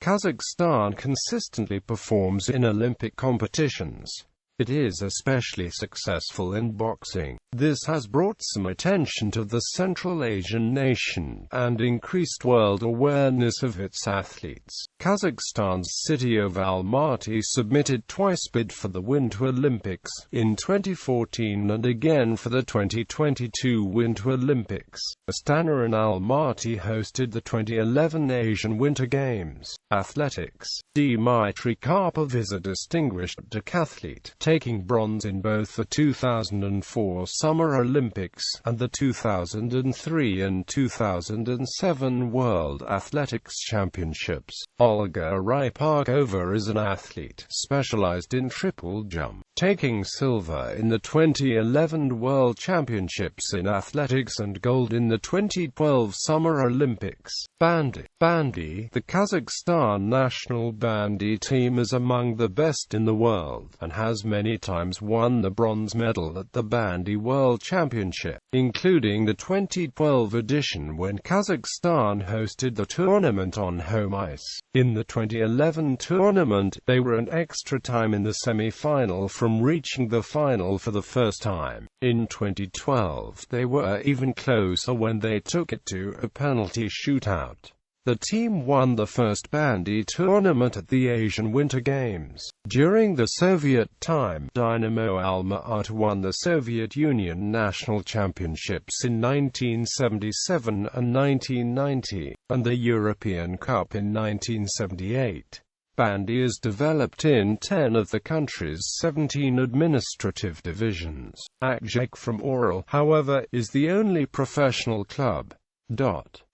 Kazakhstan consistently performs in Olympic competitions. It is especially successful in boxing. This has brought some attention to the Central Asian nation, and increased world awareness of its athletes. Kazakhstan's city of Almaty submitted twice bid for the Winter Olympics, in 2014 and again for the 2022 Winter Olympics. Astana and Almaty hosted the 2011 Asian Winter Games. Athletics. Dmitry Karpov is a distinguished decathlete, taking bronze in both the 2004 Summer Olympics, and the 2003 and 2007 World Athletics Championships. Olga Rypakova is an athlete, specialized in triple jump, taking silver in the 2011 World Championships in athletics and gold in the 2012 Summer Olympics. Bandy Bandy. The Kazakhstan national bandy team is among the best in the world, and has many times won the bronze medal at the Bandy World Championship, including the 2012 edition when Kazakhstan hosted the tournament on home ice. In the 2011 tournament, they were an extra time in the semi-final from reaching the final for the first time. In 2012, they were even closer when they took it to a penalty shootout. The team won the first bandy tournament at the Asian Winter Games. During the Soviet time, Dynamo Almaty won the Soviet Union national championships in 1977 and 1990, and the European Cup in 1978. Bandy is developed in 10 of the country's 17 administrative divisions. Akjek from Oral, however, is the only professional club.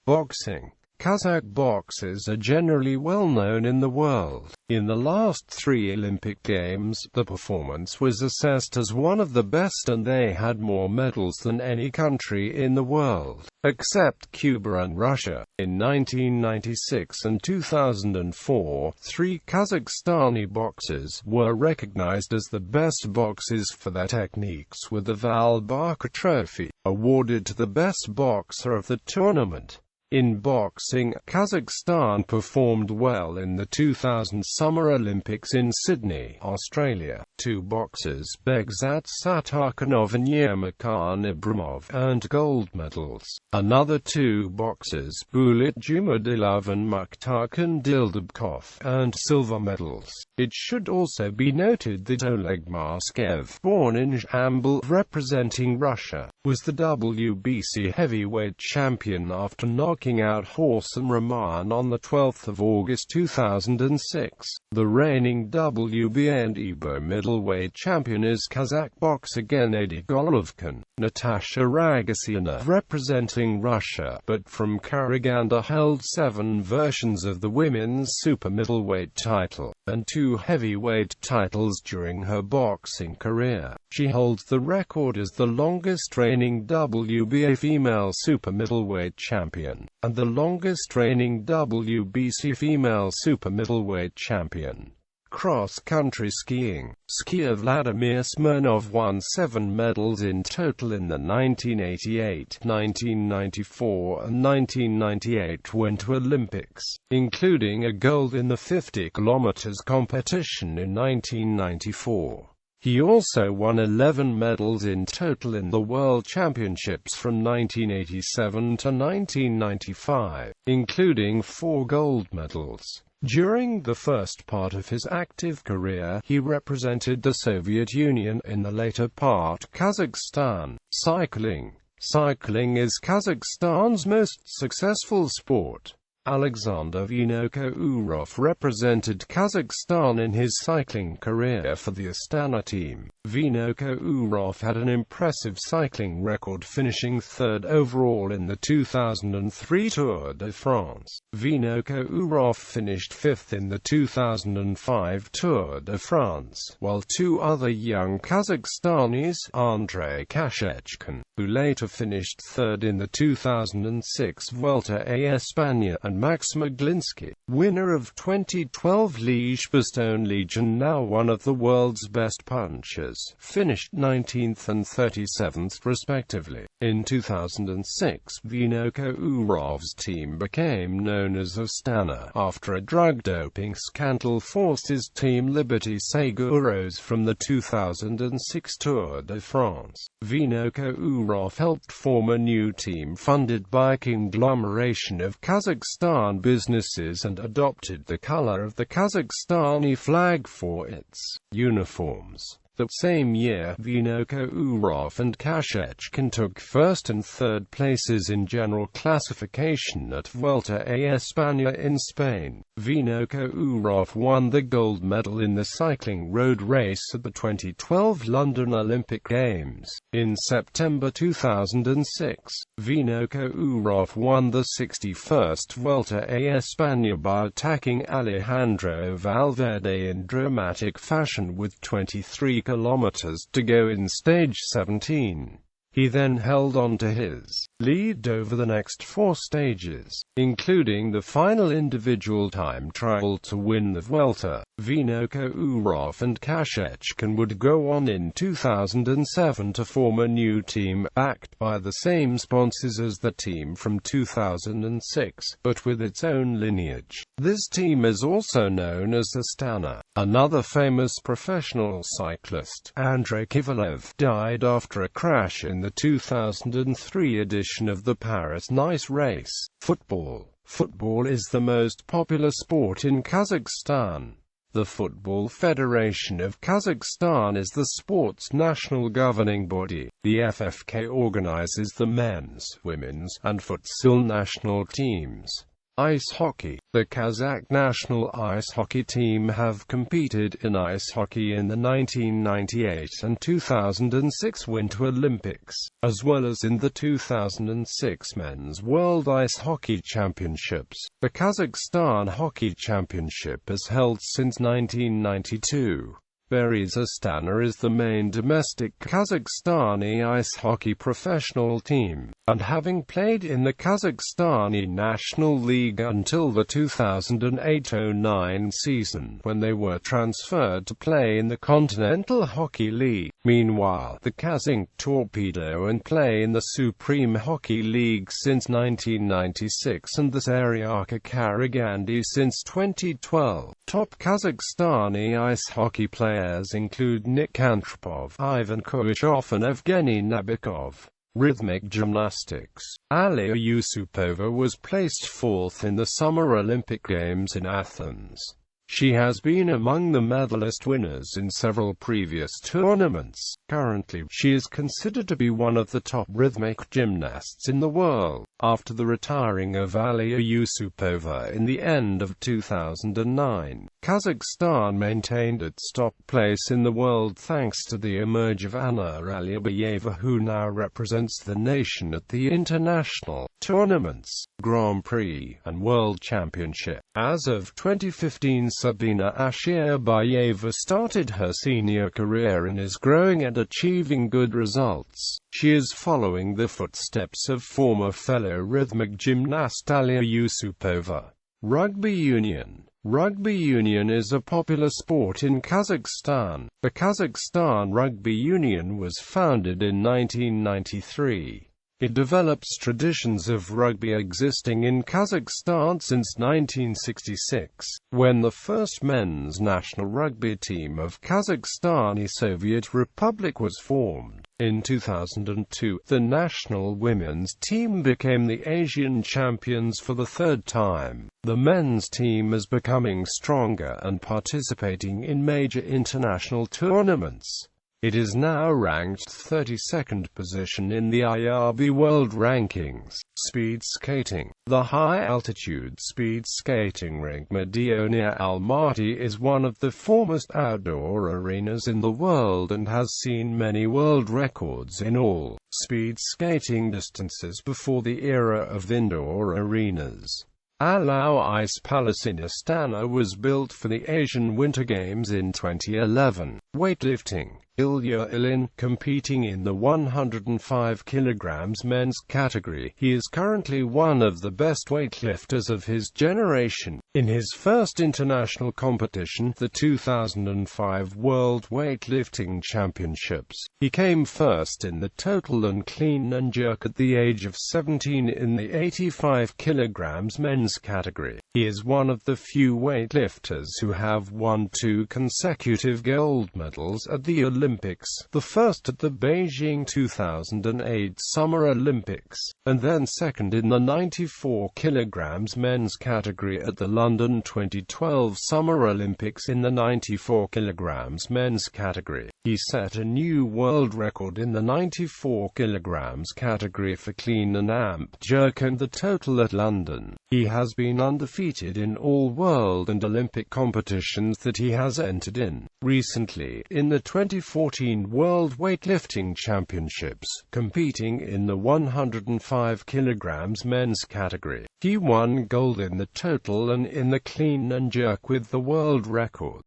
Boxing. Kazakh boxers are generally well known in the world. In the last 3 Olympic Games, the performance was assessed as one of the best, and they had more medals than any country in the world, except Cuba and Russia. In 1996 and 2004, 3 Kazakhstani boxers were recognized as the best boxers for their techniques with the Val-Barker Trophy, awarded to the best boxer of the tournament. In boxing, Kazakhstan performed well in the 2000 Summer Olympics in Sydney, Australia. 2 boxers, Begzat Satarkhanov and Yermakhan Ibramov, earned gold medals. Another 2 boxers, Bulut Jumadilov and Mukhtarkhan Dildabkov, earned silver medals. It should also be noted that Oleg Marskev, born in Zhambal, representing Russia, was the WBC heavyweight champion after knocking out Horsam Rahman on 12 August 2006. The reigning WBA and IBO middleweight champion is Kazakh boxer Gennady Golovkin. Natasha Ragasyana, representing Russia, but from Karaganda, held 7 versions of the women's super middleweight title, and 2 heavyweight titles during her boxing career. She holds the record as the longest reigning WBA female super middleweight champion, and the longest reigning WBC female super middleweight champion. Cross-country skiing. Skier Vladimir Smirnov won 7 medals in total in the 1988, 1994 and 1998 Winter Olympics, including a gold in the 50 km competition in 1994. He also won 11 medals in total in the World Championships from 1987 to 1995, including 4 gold medals. During the first part of his active career, he represented the Soviet Union, in the later part Kazakhstan. Cycling. Cycling is Kazakhstan's most successful sport. Alexander Vinokourov represented Kazakhstan in his cycling career for the Astana team. Vinokourov had an impressive cycling record, finishing 3rd overall in the 2003 Tour de France. Vinokourov finished 5th in the 2005 Tour de France, while 2 other young Kazakhstanis, Andrei Kashechkin, who later finished 3rd in the 2006 Vuelta a España, and and Max Maglinski, winner of 2012 Liechtenstein Legion, now one of the world's best punchers, finished 19th and 37th respectively. In 2006, Vinoko Urov's team became known as Astana after a drug doping scandal forced his team Liberty Seguros from the 2006 Tour de France. Vinoko Urov helped form a new team funded by a conglomeration of Kazakhstan businesses and adopted the color of the Kazakhstani flag for its uniforms. The same year, Vinoko Urov and Kazakhstan took first and third places in general classification at Vuelta a España in Spain. Vinoko Urov won the gold medal in the cycling road race at the 2012 London Olympic Games. In September 2006, Vinoko Urov won the 61st Vuelta a España by attacking Alejandro Valverde in dramatic fashion with 23 kilometers to go in stage 17. He then held on to his lead over the next 4 stages, including the final individual time trial to win the Vuelta. Vinoko Urov and Kazakhstan would go on in 2007 to form a new team, backed by the same sponsors as the team from 2006, but with its own lineage. This team is also known as Astana. Another famous professional cyclist, Andrei Kovalev, died after a crash in the 2003 edition of the Paris-Nice race. Football. Football is the most popular sport in Kazakhstan. The Football Federation of Kazakhstan is the sport's national governing body. The FFK organizes the men's, women's, and futsal national teams. Ice hockey. The Kazakh national ice hockey team have competed in ice hockey in the 1998 and 2006 Winter Olympics, as well as in the 2006 Men's World Ice Hockey Championships. The Kazakhstan Hockey Championship is held since 1992. Beris Astana is the main domestic Kazakhstani ice hockey professional team, and having played in the Kazakhstani National League until the 2008-09 season, when they were transferred to play in the Continental Hockey League. Meanwhile, the Kazakh Torpedo and play in the Supreme Hockey League since 1996 and the Saryaka Karaganda since 2012. Top Kazakhstani ice hockey players include Nik Antropov, Ivan Koichov and Evgeny Nabokov. Rhythmic Gymnastics. Alia Yusupova was placed 4th in the Summer Olympic Games in Athens. She has been among the medalist winners in several previous tournaments. Currently, she is considered to be one of the top rhythmic gymnasts in the world, after the retiring of Alia Yusupova in the end of 2009. Kazakhstan maintained its top place in the world thanks to the emerge of Anna Alibayeva, who now represents the nation at the international tournaments, Grand Prix, and World Championship. As of 2015, Sabina Ashirbayeva started her senior career and is growing and achieving good results. She is following the footsteps of former fellow rhythmic gymnast Alia Yusupova. Rugby Union. Rugby Union is a popular sport in Kazakhstan. The Kazakhstan Rugby Union was founded in 1993. It develops traditions of rugby existing in Kazakhstan since 1966, when the first men's national rugby team of Kazakhstani Soviet Republic was formed. In 2002, the national women's team became the Asian champions for the 3rd time. The men's team is becoming stronger and participating in major international tournaments. It is now ranked 32nd position in the IRB World Rankings. Speed skating. The high-altitude speed skating rink Medio near Almaty is one of the foremost outdoor arenas in the world and has seen many world records in all speed skating distances before the era of indoor arenas. Alao Ice Palace in Astana was built for the Asian Winter Games in 2011. Weightlifting. Ilya Ilin, competing in the 105 kg men's category. He is currently one of the best weightlifters of his generation. In his first international competition, the 2005 World Weightlifting Championships, he came first in the total and clean and jerk at the age of 17 in the 85 kg men's category. He is one of the few weightlifters who have won 2 consecutive gold medals at the Olympics, the first at the Beijing 2008 Summer Olympics, and then second in the 94 kg men's category at the London 2012 Summer Olympics in the 94 kg men's category. He set a new world record in the 94 kg category for clean and amp jerk and the total at London. He has been undefeated in all world and Olympic competitions that he has entered in. Recently, in the 2014 World Weightlifting Championships, competing in the 105 kg men's category, he won gold in the total and in the clean and jerk with the world record.